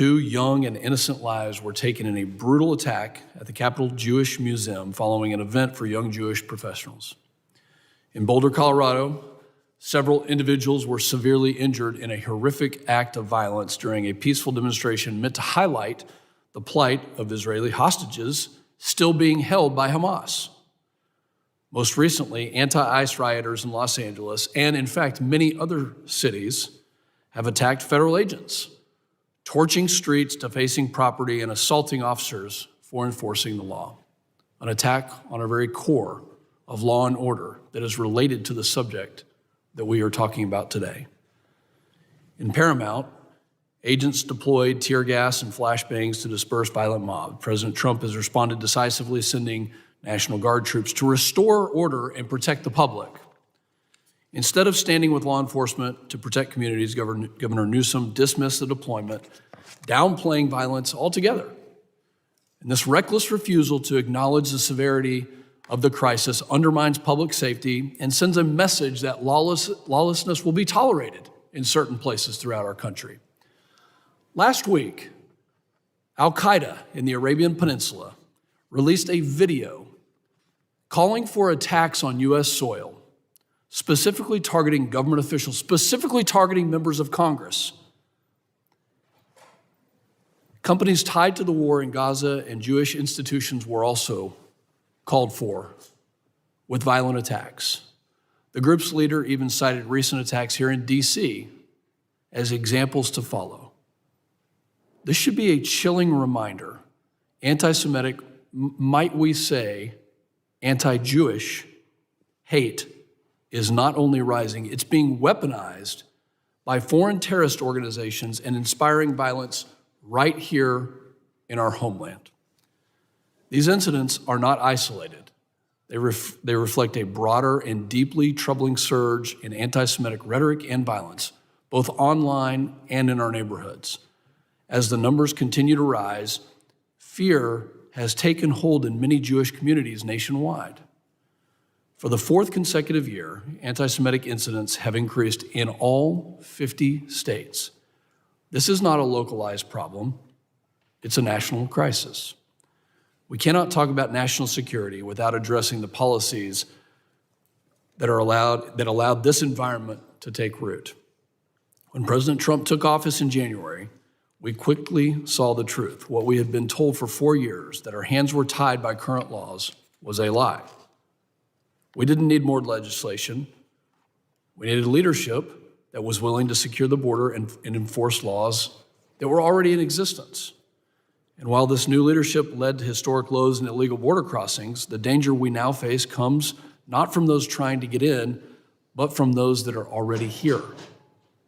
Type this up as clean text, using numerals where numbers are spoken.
2 young and innocent lives were taken in a brutal attack at the Capitol Jewish Museum following an event for young Jewish professionals. In Boulder, Colorado, several individuals were severely injured in a horrific act of violence during a peaceful demonstration meant to highlight the plight of Israeli hostages still being held by Hamas. Most recently, anti-ICE rioters in Los Angeles, and in fact many other cities, have attacked federal agents, torching streets, defacing property, and assaulting officers for enforcing the law. An attack on our very core of law and order that is related to the subject that we are talking about today. In Paramount, agents deployed tear gas and flashbangs to disperse violent mob. President Trump has responded decisively, sending National Guard troops to restore order and protect the public. Instead of standing with law enforcement to protect communities, Governor Newsom dismissed the deployment, downplaying violence altogether. And this reckless refusal to acknowledge the severity of the crisis undermines public safety and sends a message that lawlessness will be tolerated in certain places throughout our country. Last week, al-Qaeda in the Arabian Peninsula released a video calling for attacks on U.S. soil, specifically targeting government officials, specifically targeting members of Congress. Companies tied to the war in Gaza and Jewish institutions were also called for with violent attacks. The group's leader even cited recent attacks here in D.C. as examples to follow. This should be a chilling reminder. Anti-Semitic, might we say, anti-Jewish hate is not only rising, it's being weaponized by foreign terrorist organizations and inspiring violence right here in our homeland. These incidents are not isolated. They reflect a broader and deeply troubling surge in anti-Semitic rhetoric and violence, both online and in our neighborhoods. As the numbers continue to rise, fear has taken hold in many Jewish communities nationwide. For the 4th consecutive year, anti-Semitic incidents have increased in all 50 states. This is not a localized problem, it's a national crisis. We cannot talk about national security without addressing the policies that allowed this environment to take root. When President Trump took office in January, we quickly saw the truth. What we had been told for 4 years, that our hands were tied by current laws, was a lie. We didn't need more legislation. We needed leadership that was willing to secure the border and enforce laws that were already in existence. And while this new leadership led to historic lows in illegal border crossings, the danger we now face comes not from those trying to get in, but from those that are already here.